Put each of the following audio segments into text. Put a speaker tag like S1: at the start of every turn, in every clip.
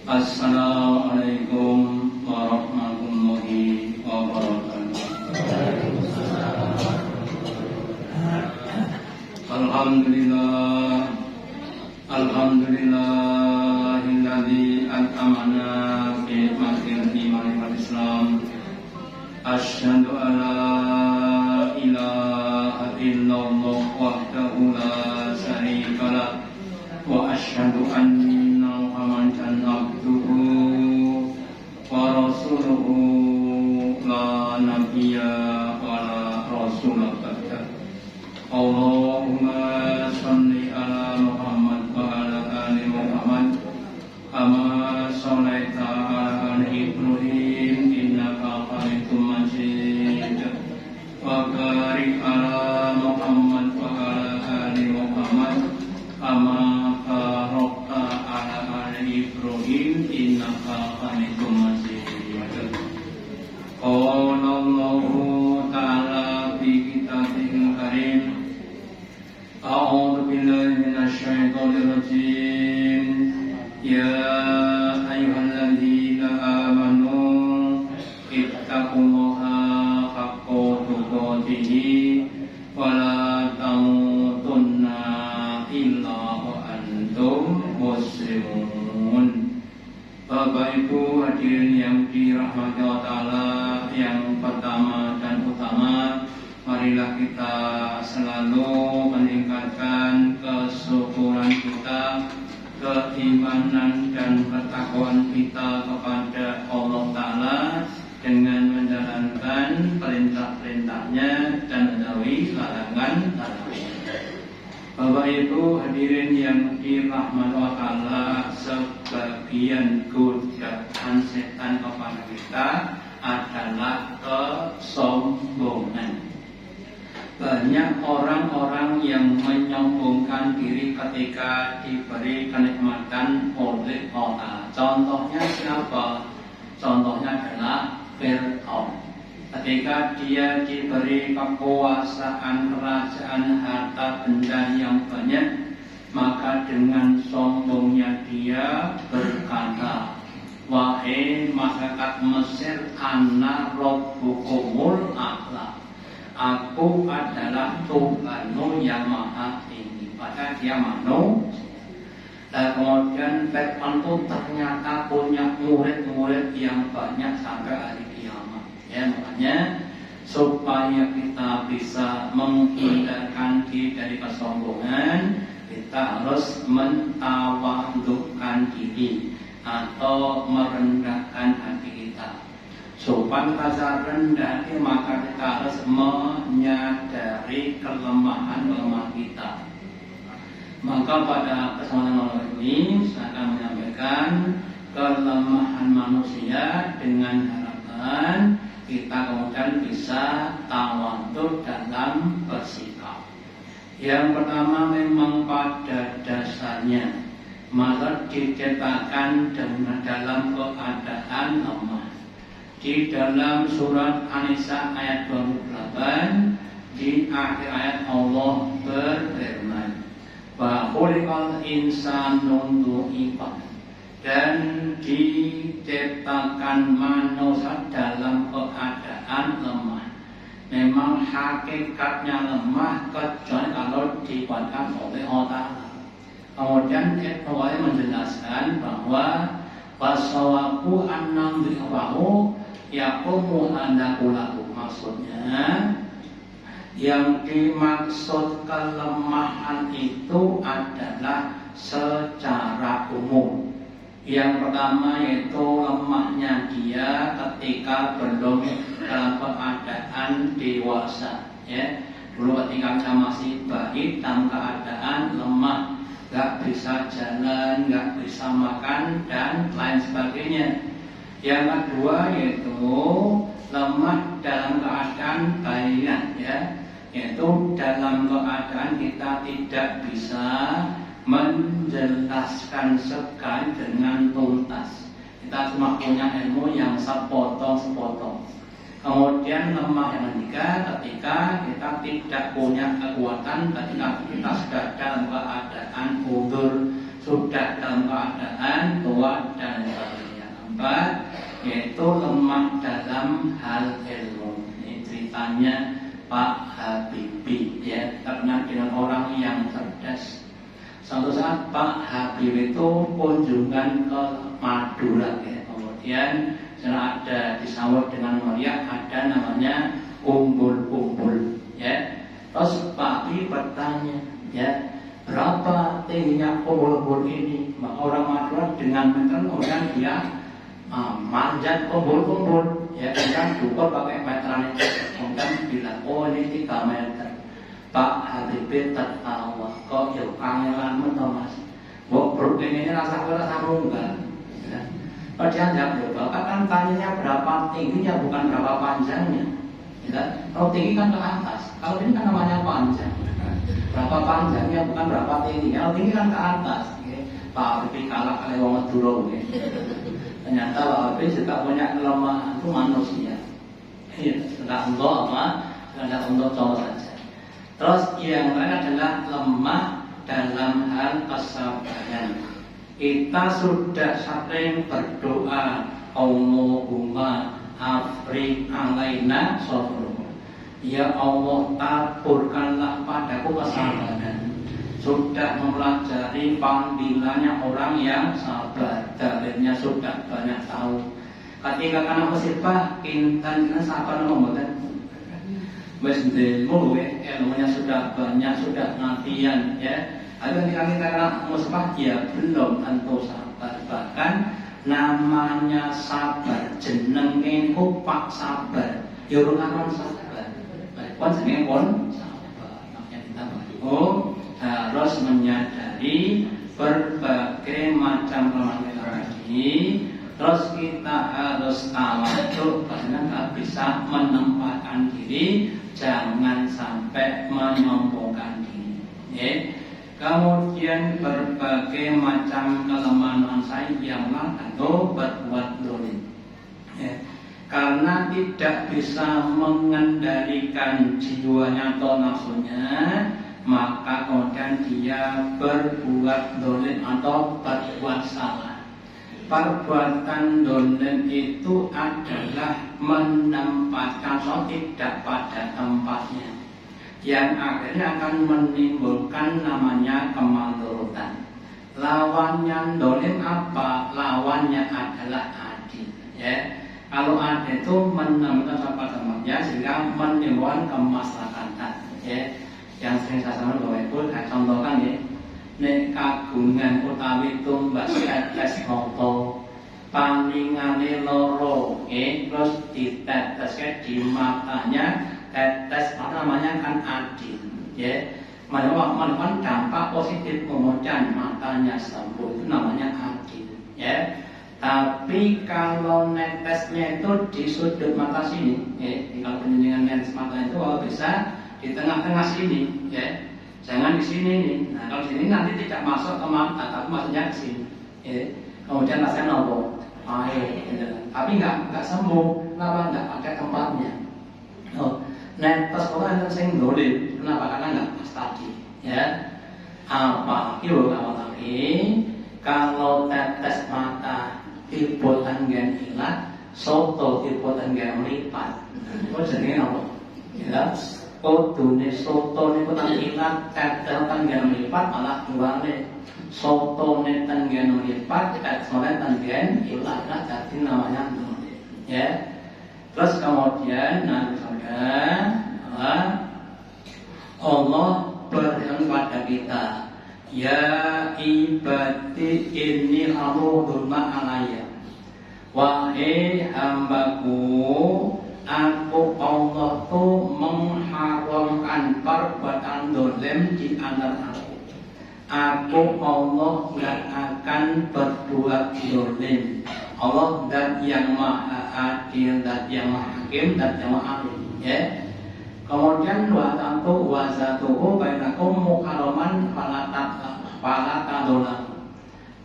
S1: Assalamualaikum warahmatullahi wabarakatuh. Alhamdulillah, alhamdulillahilladzi at'amana fi nikmatil iman wal Islam. Asyhadu an la ilaha illallah wahdahu la syarika lah wa asyhadu anna Muhammadan abduhu wa rasuluhu la nabiyya wa la rasula ba'da. Allahumma shalli ala Muhammad wa ala ali Muhammad kama shallaita ala ali Ibrahim innaka Hamidum Majid wa barik ala Muhammad wa ala ali Muhammad kama barakta ala ali Ibrahim innaka Hamidum Majid. Qala Allahu ta'ala fi kitabihil karim. A'udzu billahi minasy syaithanir rajim. Ya ayyuhalladzina amanu ittaqullaha haqqa tuqatih wa la tamutunna illa wa antum muslimun. Bapak Ibu hadirin yang dirahmati Allah Ta'ala, yang pertama dan utama, marilah kita selalu meningkatkan kesyukuran kita, keimanan dan ketakwaan kita kepada Allah Ta'ala dengan menjalankan perintah-perintahnya dan menjauhi larangan-larangannya. Bapak Ibu hadirin yang dirahmati Allah Ta'ala, sebagian godaan setan kepada kita adalah kesombongan. Banyak orang-orang yang menyombongkan diri ketika diberi kenikmatan oleh Allah. Contohnya siapa? Contohnya adalah Fir'aun. Ketika dia diberi kekuasaan, kerajaan, harta benda yang banyak, maka dengan sombongnya dia berkata, wahai masyarakat Mesir, ana rabbukumul a'la. Aku adalah Tuhanmu yang maha tinggi. Padahal dia manusia. Dan kemudian Fir'aun itu ternyata punya murid-murid yang banyak sampai hari kiamat. Ya, makanya supaya kita bisa menghindarkan diri dari kesombongan, kita harus mentawadhukan diri atau merendahkan hati kita. Supaya kita rendah, maka kita harus menyadari kelemahan kita. Maka pada kesempatan ini saya akan menyampaikan kelemahan manusia dengan harapan kita kemudian bisa tawadhu dalam bersikap. Yang pertama, memang pada dasarnya manusia diciptakan dalam keadaan lemah. Di dalam surat An-Nisa ayat 28, di akhir ayat Allah berfirman, wa khuliqal insanu dhaifan, dan diciptakan manusia dalam keadaan lemah. Memang hakikatnya lemah kecuali kalau dikuatkan oleh Allah. Kemudian Ibnu menjelaskan bahwa wasawaku annam bi'wahu yaqumu andakulahu. Maksudnya yang dimaksud kelemahan itu adalah secara umum. Yang pertama yaitu lemahnya dia ketika belum dalam keadaan dewasa. Ya, dulu ketika dia masih bayi dalam keadaan lemah, nggak bisa jalan, nggak bisa makan dan lain sebagainya. Yang kedua yaitu lemah dalam keadaan bayian, ya, yaitu dalam keadaan kita tidak bisa menjelaskan sekali dengan tuntas. Kita cuma punya ilmu yang sepotong-sepotong. Kemudian lemah yang ketiga ketika kita tidak punya kekuatan, ketika kita sudah dalam keadaan udzur, sudah dalam keadaan tua dan yaitu lemah dalam hal ilmu. Ini ceritanya Pak Habibie, ya, terkenal dengan orang yang cerdas. Suatu saat Pak Habibie itu kunjungan ke Madura, ya. Kemudian setelah ada disambut dengan meriah, ada namanya umbul-umbul, ya. Terus Pak Habibie bertanya, ya, berapa tingginya umbul-umbul ini? Orang Madura dengan meter, kemudian dia manjat umbul-umbul, ya, kemudian dukur pakai meteran itu, kemudian bilang, oh ini 3 meter. Pak Habibie tertawa, kok ya kangelan Mas, kok perut ini rasa munggah. Kalau dia jawab, Bapak kan tanya berapa tingginya, bukan berapa panjangnya, ya. Kalau tinggi kan ke atas, kalau ini kan namanya panjang. Berapa panjangnya, bukan berapa tingginya. Kalau tinggi kan ke atas, ya. Pak Habibie kalah kali wong Madura, ya. Ternyata Pak Habibie juga punya kelemahan, itu manusia. Ya, sudah untuk apa? Sudah untuk contoh saja. Terus yang lain adalah lemah dalam hal kesabaran. Kita sudah sering berdoa, Allahumma afrik alaina sabra. Ya Allah, taburkanlah padaku kesabaran. Sudah mempelajari panggilannya orang yang sabar, dalilnya sudah banyak tahu. Ketika kena musibah, kintan sabar membuat wis ilmu, ilmunya sudah banyak, sudah latihan, ya. Lalu ketika kita kena musibah, ya belum tentu sabar. Bahkan namanya sabar, jenenge ku Pak Sabar, ya ora sabar. Kon jenenge pun sabar. Makanya kita harus menyadari berbagai macam kelemahan ini. Terus kita harus tawadhu, karena nggak bisa menempatkan diri, jangan sampai menyombongkan diri. Ya. Kemudian berbagai macam kelemahan saya yang tentu berbuat dolim. Ya. Karena tidak bisa mengendalikan jiwanya atau nafsunya, maka kemudian dia berbuat dolim atau berbuat salah. Perbuatan dolim itu adalah menempatkan sesuatu tidak pada tempatnya, yang akhirnya akan menimbulkan namanya kemadaratan. Lawannya dolim apa? Lawannya adalah adil, ya. Kalau adil itu menempatkan pada tempatnya sehingga menimbulkan kemaslahatan, ya. Yang sering saya sampaikan Bapak Ibu, saya contohkan, ya. Nek kagungan utawi tumbas tetes moto paningane loro, terus diteteske di matanya, tetes apa namanya kan adil, ya. Menemukan dampak positif, kemudian matanya sembuh, itu namanya adil, ya. Tapi kalau netesnya itu di sudut mata sini, kalau penyuntingan netes mata itu kalau bisa di tengah-tengah sini, ya. Jangan di sini nih. Nah, kalau di sini nanti tidak masuk ke mata, tapi masuknya ke sini. Kemudian rasanya nopo, air. Tapi nggak sembuh. Kenapa? Nggak pakai tempatnya. Netes orang yang sing dolim. Kenapa? Karena nggak pas tadi. Ya. Apa? Apalagi kalau tetes mata tipe tanggen ilat, soto tipe tanggen melipat. Itu jadi nopo. Ya. Kudune soto niku tang ilat, tetel tanggen melipat malah duane. Soto ne tanggen melipat, tetel tanggen ilat, nah jadi namanya dolim. Ya. Terus kemudian Allah berfirman pada kita, ya ibadi inni harudullah alayya. Wahai hambaku, aku Allah tuh mengharamkan perbuatan dolim di antara aku. Aku Allah gak akan berbuat dolim. Allah dat yang maha adil, dat yang maha hakim, dat yang maha alim. Ya. Kemudian wa tantu wa zatuhu bainakum muharraman fala tadolam.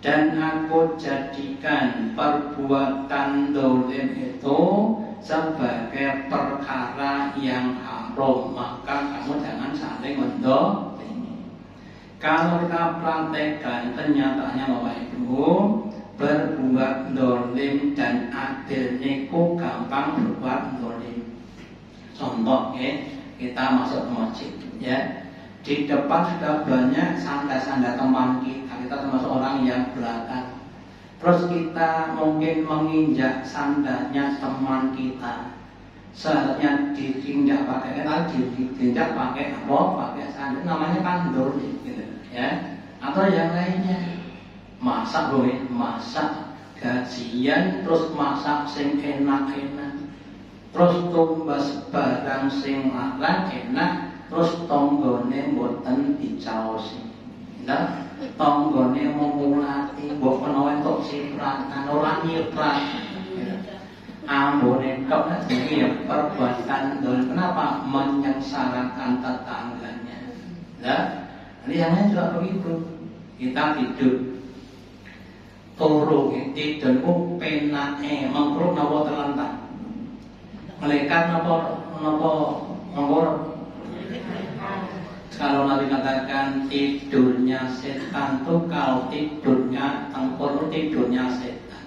S1: Dan aku jadikan perbuatan dolim itu sebagai perkara yang haram, maka kamu jangan saling mendolimi. Kalau kita praktekkan, kenyataannya Bapak Ibu, berbuat dolim zalim dan adil niku gampang berbuat zalim. Contoh ya, kita masuk ke masjid ya. Di depan sudah banyak sandal-sandal teman kita termasuk orang yang belakang. Terus kita mungkin menginjak sandalnya teman kita. Seharusnya ditindak pakai ditindak pakai apa? Pakai sandal, namanya kan zalim gitu ya. Atau yang lainnya, masak boleh, masak gajian terus masak sing enak-enak, terus tumbas barang sing larang enak, terus tonggone mboten dicaosi. Nah, tonggone memulati mbok menawa entuk sipratan ora nyiprat. Ambone kok iki ya perbuatan dol. Kenapa? Menyengsarakan tetangganya. Nah, ini yang lain juga begitu. Kita tidur turu tidurku penake mengkruk napa terlentang. Malaikat napa kalau Nabi katakan tidurnya setan tuh kalau tidurnya tengkur tidurnya setan.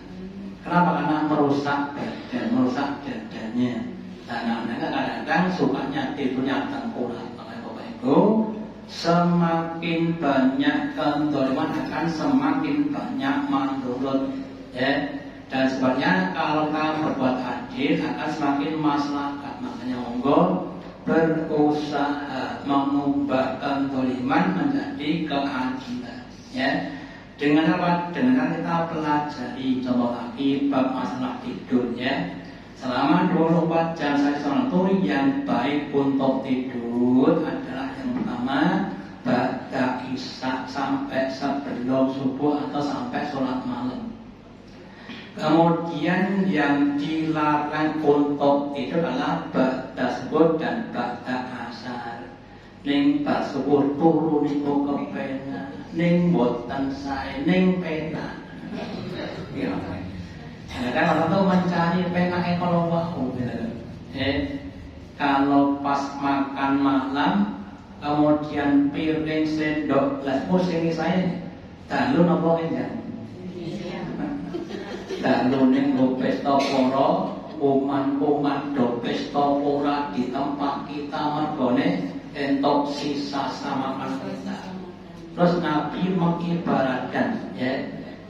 S1: Kenapa? Karena merusak badan, merusak dadanya. Dan anak kadang-kadang sukanya tidurnya tengkurap. Makanya Bapak Ibu, semakin banyak kezaliman akan semakin banyak mandorot ya. Dan sebenarnya kalau kita berbuat adil akan semakin maslahat. Makanya monggo berusaha mengubah kezaliman menjadi keadilan ya. Dengan apa? Dengan kita pelajari contoh lagi bab masalah tidur ya. Selama 24 jam saya seorang itu yang baik untuk tidur adalah yang pertama ba'da isya sampai sebelum subuh atau sampai sholat malam. Kemudian yang dilarang untuk tidur adalah ba'da subuh dan ba'da asar. Ning bar subuh turu niku kepenak, ning boten sae ning penak. Ya. Kan orang tuh mencari penaknya kalau wahyu kalau pas makan malam kemudian piring sendok lah pusing saya dalu napa enggak dalu ning go pesta para kuman-kuman do pesta ora di tempat kita mergone entuk sisa sama kita. Terus Nabi mengibaratkan ya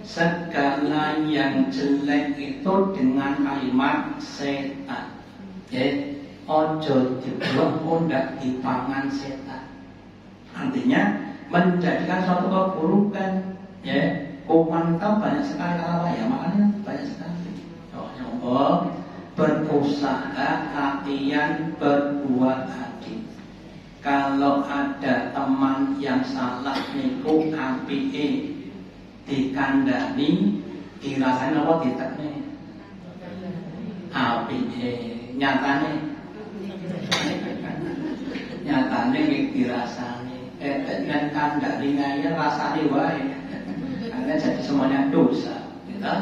S1: segala yang jelek itu dengan kalimat setan ya. Ojo dibuang pundak dipangan setan. Artinya menjadikan suatu keburukan ya. Kuman kan banyak sekali apa ya, makanya banyak sekali. Oh, berusaha latihan berbuat adil. Kalau ada teman yang salah niku apike dikandani dirasain apa ditekne apike nyatane dirasani dan kandani ngaya rasane wae karena jadi semuanya dosa gitu.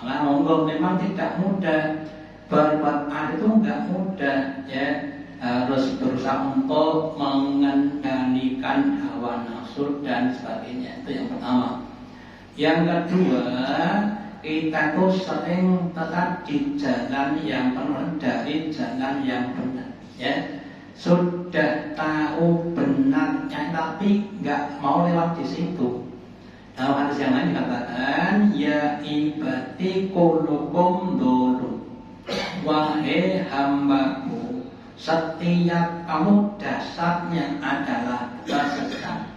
S1: Maka monggo memang tidak mudah berbuat adil itu enggak mudah ya, harus berusaha untuk mengendalikan hawa nafsu dan sebagainya. Itu yang pertama. Yang kedua, kita tuh sering tetap di jalan yang benar dari jalan yang benar ya. Sudah tahu benarnya tapi nggak mau lewat di situ. Dalam hadis yang lain dikatakan ya ibadi kulukum dulu, wahai hambaku setiap kamu dasarnya adalah kesesatan.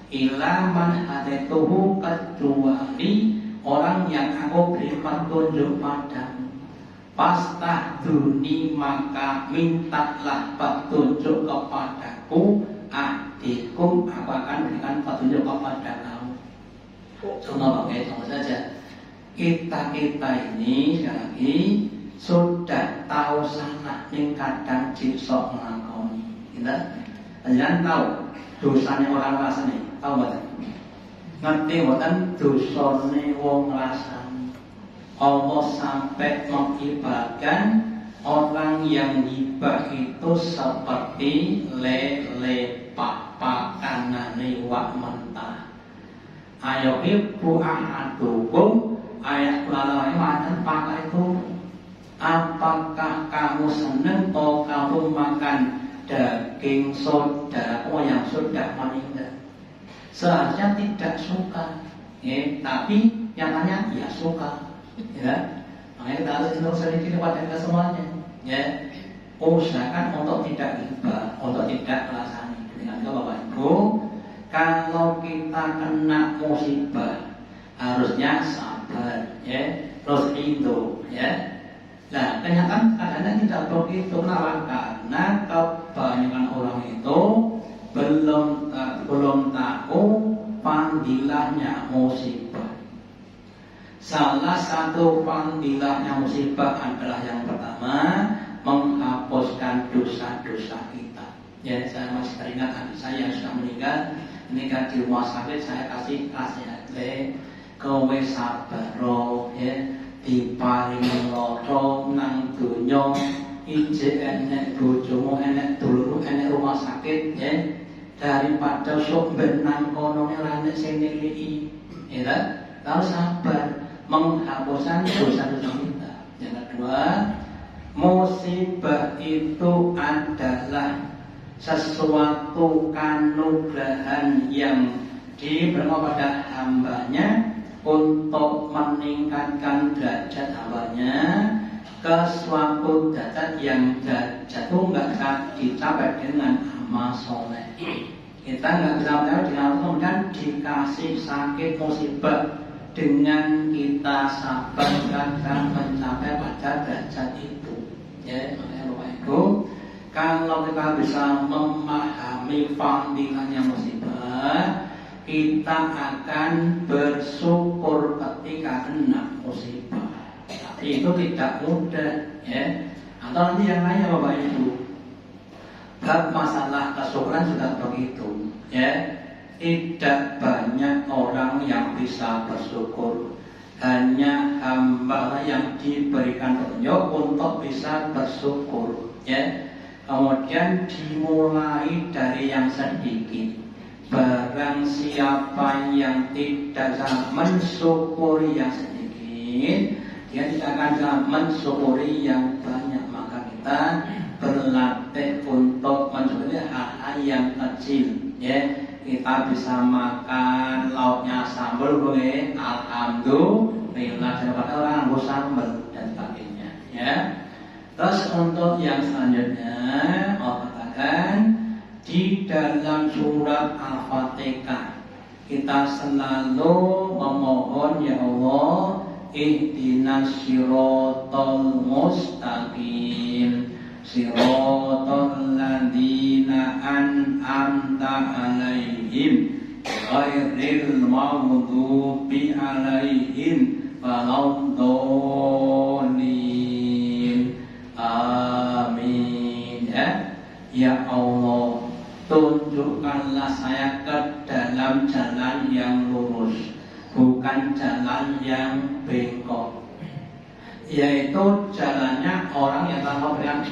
S1: Ilaman hadituhu kecuali orang yang aku beri petunjuk padamu. Fastahduni maka mintalah petunjuk kepadaku. Ahdikum aku akan berikan petunjuk kepada kamu. Contoh saja. Kita ini sekali lagi sudah tahu sangat ning kadang jisok nglakoni. Kita jangan tahu dosanya orang rasane. Tahu mboten? Ngerti mboten dosane wong rasane. Allah sampai mengibaratkan orang yang hibah itu seperti lele pakanane wak mentah. Ayo ibu ahadukum ayat Allah yang pakai itu, apakah kamu senang atau kamu makan daging saudaramu yang sudah meninggal? Seharusnya tidak suka, tapi nyatanya ya suka, ya. Makanya kita harus untuk sedikit kepada semuanya, ya. Usahakan untuk tidak iba, untuk tidak melasani. Dengan itu Bapak Ibu, kalau kita kena musibah harusnya sabar, ya, terus rindu, ya. Nah, kenyataan kadang-kadang tidak begitu. Kenapa? Karena kebanyakan orang itu belum tahu panggilannya musibah. Salah satu panggilannya musibah adalah yang pertama, menghapuskan dosa-dosa kita. Ya, saya masih teringat adik saya yang sudah meninggal di rumah sakit. Saya kasih nasihat, kowe sabar, ya, diparingi lara nang donya, ijek enek bojomu, enek dulurmu, enek rumah sakit, ya, daripada sok benang kono ora enek sing niliki, ya. Harus sabar, menghapuskan dosa-dosa kita. Yang kedua, musibah itu adalah sesuatu kanugrahan yang diberikan kepada hambanya untuk meningkatkan derajat hambanya ke suatu derajat yang derajat itu nggak bisa dicapai dengan amal soleh. Kita nggak bisa mencapai dengan amal kemudian dikasih sakit musibah, dengan kita sabar akan mencapai pada derajat itu. Ya, makanya Bapak Ibu, kalau kita bisa memahami panggilannya musibah, kita akan bersyukur ketika kena musibah. Tapi itu tidak mudah, ya. Atau nanti yang lainnya Bapak Ibu, bab masalah kesyukuran juga begitu, ya. Tidak banyak orang yang bisa bersyukur. Hanya hamba yang diberikan petunjuk untuk bisa bersyukur, ya. Kemudian dimulai dari yang sedikit. Barang siapa yang tidak bisa mensyukuri yang sedikit, dia tidak akan bisa mensyukuri yang banyak. Maka kita berlatih untuk mensyukuri hal-hal yang kecil, ya. Kita bisa makan lauknya sambal, boleh, alhamdulillah, daripada orang anggur sambal dan sebagainya, ya. Terus untuk yang selanjutnya, Allah katakan di dalam surat Al-Fatihah, kita selalu memohon, ya Allah, ihdinas siratal mustaqim, siratal ladzina an'amta alaihim ghairil maghdubi alaihim waladdallin. Amin, ya. Ya Allah, tunjukkanlah saya ke dalam jalan yang lurus, bukan jalan yang bengkok, yaitu jalannya orang yang telah memberikan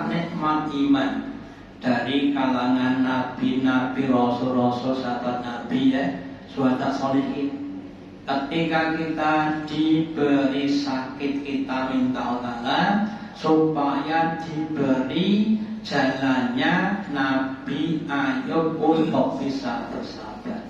S1: nikmat iman dari kalangan nabi-nabi, rasul-rasul, sahabat nabi, ya, syuhada sholihin. Ketika kita diberi sakit, kita minta Allah supaya diberi jalannya Nabi Ayub untuk bisa bersabar.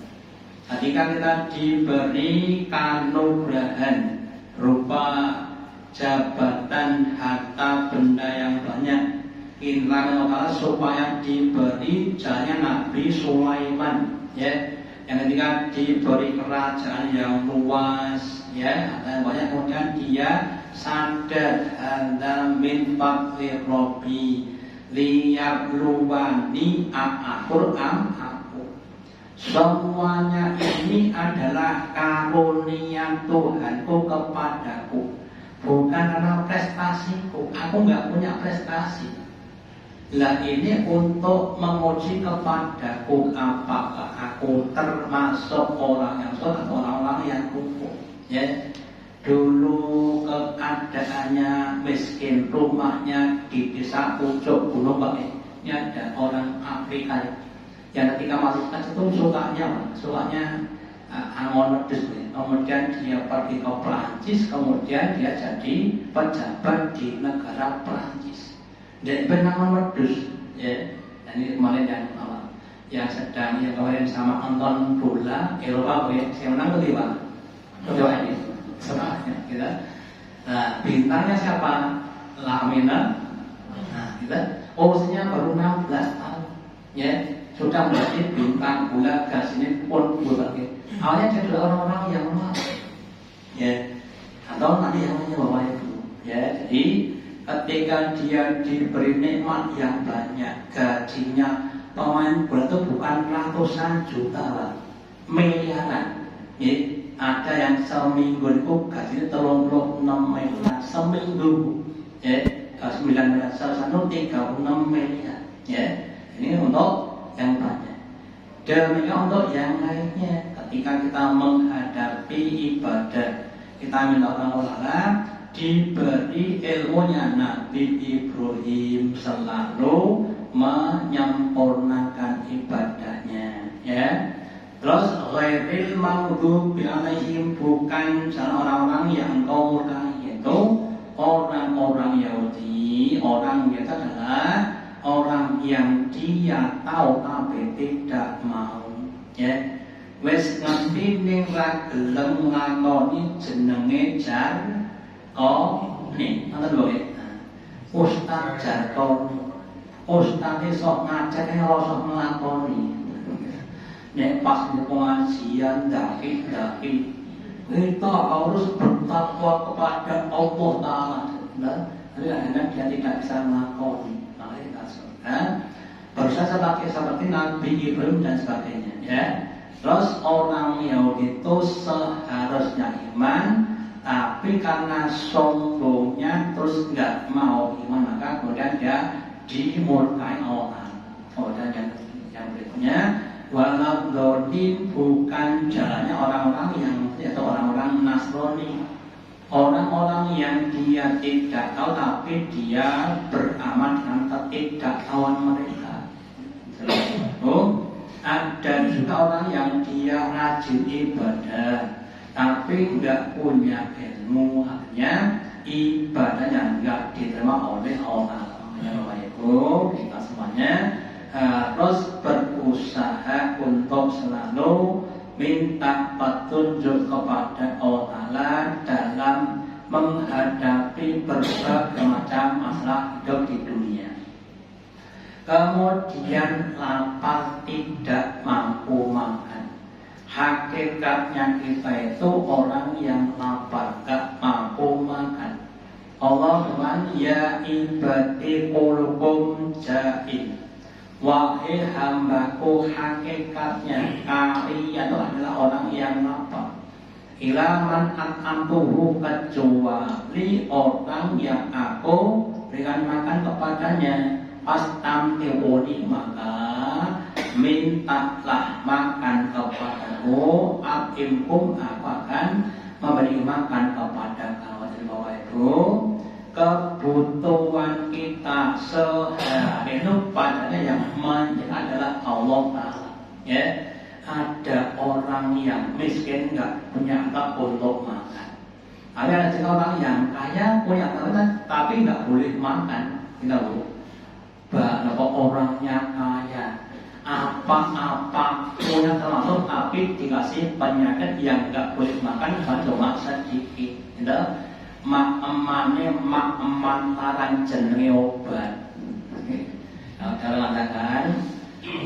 S1: Ketika kita diberi kanugrahan rupa jabatan, harta, benda yang banyak, kita minta supaya diberi jalannya Nabi Sulaiman, ya. Yang ketika diberi kerajaan yang luas, ya, dan banyak, kemudian dia sadar hadza min fadli rabbi liyabluwani aku. Semuanya ini adalah karunia Tuhanku kepadaku, bukan karena prestasiku. Aku nggak punya prestasi. Lah ini untuk menguji kepadaku apakah aku termasuk orang yang soleh atau orang-orang yang kufur, ya. Dulu keadaannya miskin, rumahnya di desa pucuk gunung, Pak. Ini ada orang Afrika yang ketika masuk ke situ sukanya angon wedhus, kemudian dia pergi ke Perancis, kemudian dia jadi pejabat di negara Perancis. Dan bernama Modus, ya. Ini kemarin yang sedang yang kemarin sama nonton bola Eropa, saya menang kedua ini, sebenarnya kita. Nah, bintangnya siapa? Lamina. Nah, kita usianya baru 16 tahun, ya. Sudah menjadi bintang bola gas ini pun berbagai. Awalnya dia adalah orang-orang yang lemah, ya, atau nanti yang namanya bapak ibu, ya. Jadi ketika dia diberi nikmat yang banyak, gajinya pemain bola itu bukan ratusan juta, lah, miliaran, ya. Ada yang seminggu itu gajinya 36 miliar seminggu, ya. 9 miliar satu 36 miliar, ya. Ini untuk yang banyak. Demikian untuk yang lainnya, ketika kita menghadapi ibadah, kita minta Allah diberi ilmunya. Nabi Ibrahim selalu menyempurnakan ibadahnya, ya. Terus ghairil maghdubi alaihim, bukan jalan orang-orang yang engkau murkai, yaitu orang-orang Yahudi. Orang itu adalah orang yang dia tahu tapi tidak mau, ya. Wes nganti ning ra gelem nglakoni jenenge jarkoni. Ngoten lho, ya. Ustaz jarkoni. Ustaz sok ngajak ora sok nglakoni. Nek pas pengajian daki-daki kita harus bertakwa kepada Allah Ta'ala. Nah, karena dia tidak bisa melakukan. Berusaha seperti Nabi Ibrahim dan sebagainya, ya. Terus orang Yahudi itu seharusnya iman, tapi karena sombongnya terus nggak mau iman, maka kemudian dia dimurkai Allah. Kemudian yang berikutnya, waladhdallin, bukan jalannya orang-orang yang, yaitu orang-orang Nasrani. Orang-orang yang dia tidak tahu tapi dia beramal dengan ketidaktahuan mereka. Ada juga orang yang dia rajin ibadah tapi nggak punya ilmu, artinya ibadahnya nggak diterima oleh Allah. Bapak Ibu, kita semuanya harus berusaha untuk selalu minta petunjuk kepada Allah Ta'ala dalam menghadapi berbagai macam masalah hidup di dunia. Kemudian lapar, tidak mampu makan. Hakikatnya kita itu orang yang lapar, gak mampu makan. Allah berfirman, ya ibadi qulukum ja'in. Wahai hambaku, hakikatnya kalian adalah orang yang lapar. Ilaman an'amtuhu, kecuali orang yang aku berikan makan kepadanya. Pastamtiuni, maka mintalah makan kepadaku. Abimkum, aku akan memberi makan kepada kamu. Jadi Bapak Ibu, kebutuhan kita sehari itu padanya yang adalah Allah Ta'ala, ya. Ada orang yang miskin nggak punya apa untuk makan. Ada juga orang yang kaya punya apa tapi nggak boleh makan. Kita tahu bahwa orangnya kaya apa-apa punya termasuk tapi dikasih penyakit yang nggak boleh makan cuma sedikit. Kita mak-eman larang jenenge obat. Kalau mengatakan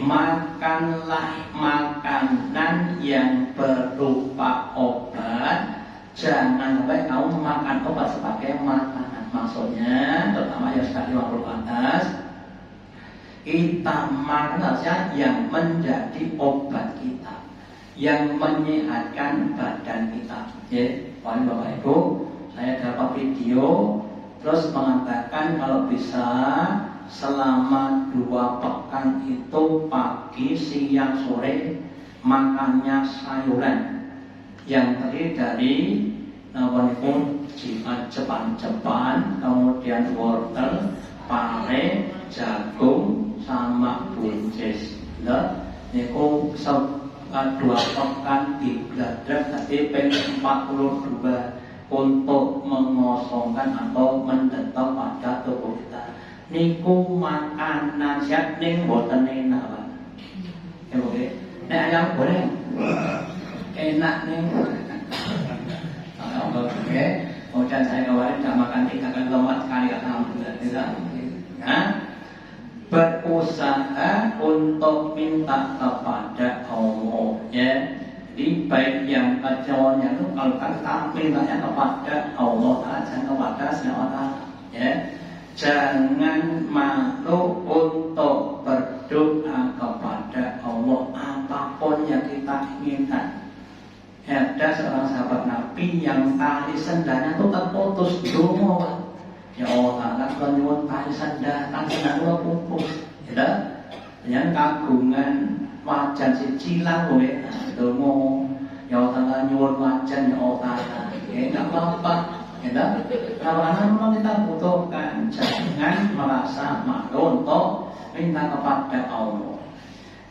S1: makanlah makanan yang berupa obat, jangan sampai kamu makan obat sebagai makanan. Maksudnya, terutama yang sudah 50 atas, kita makan saja yang menjadi obat kita, yang menyehatkan badan kita. Ya, Bapak Ibu, saya dapat video terus mengatakan kalau bisa selama 2 pekan itu pagi, siang, sore makannya sayuran yang terdiri dari Jepang, kemudian wortel, pare, jagung, sama buncis. Niku 2 pekan digladrak tadi P42 untuk mengosongkan atau mendetok pada tubuh kita. Niku makanan siap ning boten enak, Pak. Ya, oke. Nek ayam goreng enak nih. Oke. Kemudian saya kemarin sudah makan 3 kali lompat sekali alhamdulillah. Tidak. Nah, berusaha untuk minta kepada Allah, ya. Di baik yang kecilnya itu kalau kita mintanya kepada Allah Ta'ala, jangan kepada siapa, ya. Jangan malu untuk berdoa kepada Allah apapun yang kita inginkan. Ada seorang sahabat Nabi yang tali sendalnya itu terputus dulu. Ya Allah, kalau nyuwun tali sendal, tali sendal putus. Ya, yang kagungan wajan si cilang kowe dulu. Ya Allah, nyuwun wajan ya Allah. Ya enggak apa-apa. Ya, karena memang kita butuhkan. Jangan merasa malu untuk minta kepada Allah.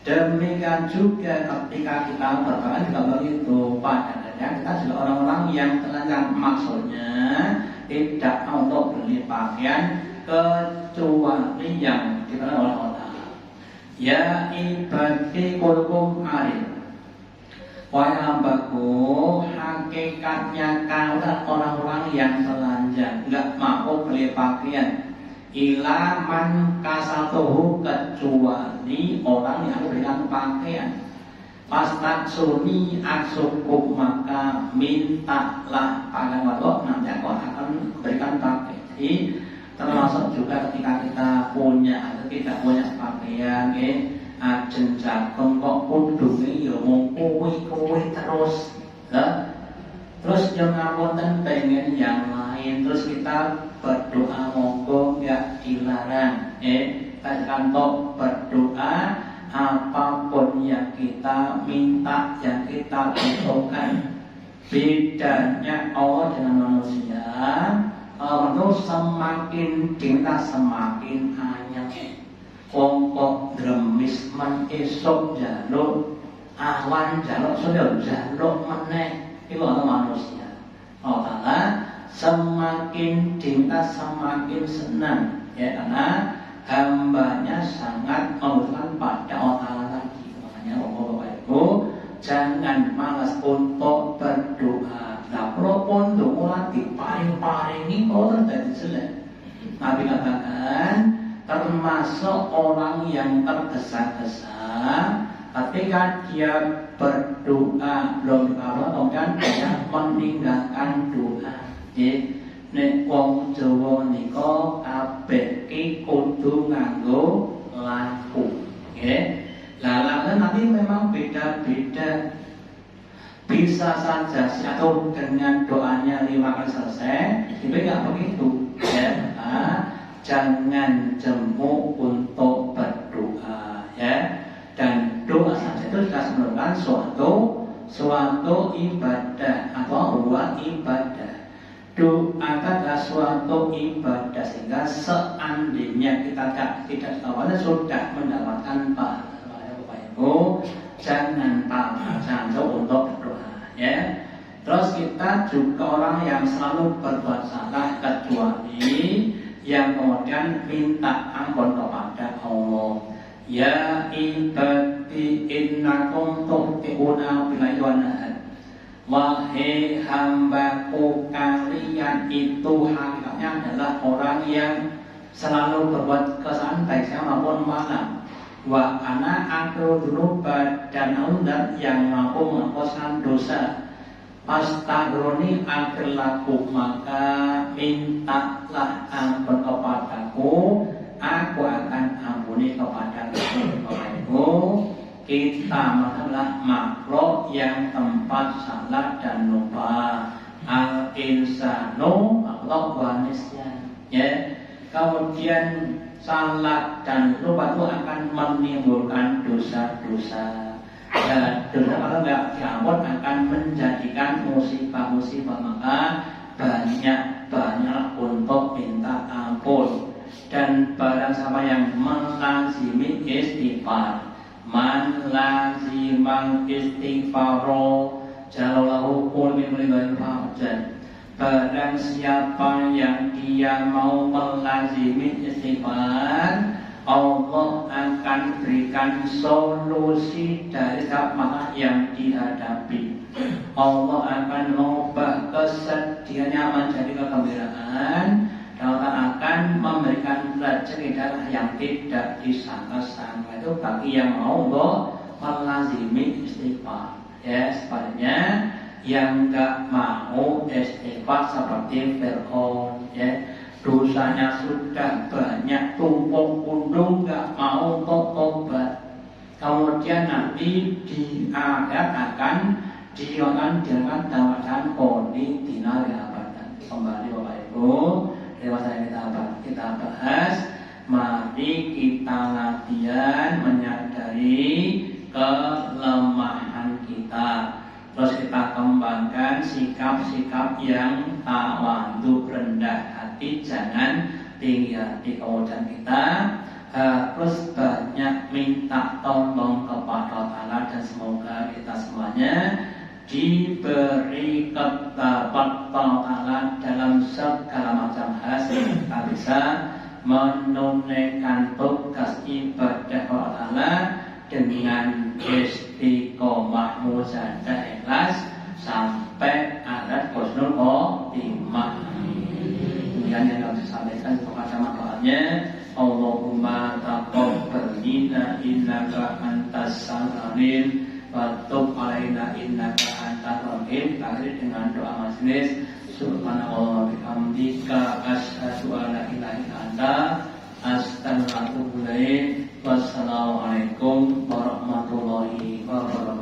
S1: Demikian juga ketika kita berdoa juga begitu. Padahal kita juga orang-orang yang telanjang, maksudnya tidak untuk beli pakaian kecuali yang dikenal oleh Allah. Ya ibadi kulkum arif. Wahai hambaku, hakikatnya kalian orang-orang yang telanjang, enggak mau beli pakaian. Ila man kasatuhu, kecuali orang yang berikan pakaian. Pastak suni aksukum, maka mintalah pakaian waktu nanti aku akan berikan pakaian. Jadi termasuk juga ketika kita punya atau tidak punya pakaian, ajeng jagung kok kudunge ya mung kuwi terus. Terus yang ngapunten pengen yang lain, terus kita berdoa monggo enggak dilarang. Kantok berdoa apapun yang kita minta, yang kita butuhkan. Bedanya Allah dengan manusia, Allah semakin diminta semakin anyep. Kongkok dremis men esok jaluk awan jaluk sudah jaluk meneh itu orang manusia. Allah Ta'ala semakin cinta semakin senang, ya, karena hambanya sangat membutuhkan pada Allah Ta'ala lagi. Makanya Bapak Ibu jangan malas untuk berdoa. Nah, walaupun doa diparing-paringi kalau terjadi jelek, Nabi katakan termasuk orang yang tergesa-gesa ketika dia berdoa belum dikabul, kemudian dia meninggalkan doa. Nek wong Jawa nika kabeh ki kudu nganggo laku. Nggih. Lah nanti memang beda-beda. Bisa saja atau dengan doanya 5 kali selesai, tapi nggak begitu. Ya. Jangan jemu untuk berdoa, ya. Dan doa saja itu sudah merupakan suatu ibadah atau buat ibadah. Doa adalah suatu ibadah, sehingga seandainya kita tidak awalnya sudah mendapatkan pahala. Bapak Ibu, jangan untuk berdoa, ya. Terus kita juga orang yang selalu berbuat salah kecuali yang kemudian minta ampun kepada Allah. Ya ibadi innakum tu'tiuna bilayuanahan. Wahai hambaku, kalian itu hakikatnya adalah orang yang selalu berbuat kesalahan baik siang maupun malam. Wa ana aku dulu dan undang yang mampu menghapuskan dosa. Astaghfiruni akhir laku, maka mintalah ampun kepadaku, aku akan ampuni kepadamu. Kita adalah makhluk yang tempat salah dan lupa. Al-insanu makhluk manusia, ya. Kemudian salah dan lupa itu akan menimbulkan dosa-dosa. Ya, dosa kalau nggak diampun akan menjadikan musibah-musibah, maka banyak untuk minta ampun. Dan barang siapa yang melazimi istighfar, man melaziman istighfaro jalalahu qul min ridwan fahajan. Barang siapa yang dia mau melazimi istighfar, Allah akan berikan solusi dari setiap masalah yang dihadapi. Allah akan mengubah kesedihannya menjadi kegembiraan, dan Allah akan memberikan rezeki dari yang tidak disangka-sangka. Itu bagi yang mau melazimi istighfar. Ya, sebaliknya yang enggak mau istighfar seperti Fir'aun, ya, dosanya sudah banyak tumpuk pundung, enggak mau tobat. Kemudian nanti di akhirat akan dengan dalam koni dinar abatan. Kembali Bapak Ibu, dewasa kita bahas, mari kita latihan menyadari kelemahan kita. Terus kita kembangkan sikap-sikap yang tawadhu, rendah hati, jangan tinggi hati. Kemudian kita harus banyak minta tolong kepada Allah, dan semoga kita semuanya diberi ketakwaan Allah dalam segala macam hal, sehingga kita bisa menunaikan tugas ibadah Allah dengan istiqomah, mujahadah, ikhlas sampai adat husnul khotimah. Demikian yang kami sampaikan kepada doanya. Allahumma taqabbal minna innaka antas samiul wa tub alaina innaka antat rahim. Akhir dengan doa majelis. Subhanallah bihamdika asyhadu an la ilaha illa anta astaghfiruka wa atubu ilaik. Wassalamualaikum warahmatullahi wabarakatuh.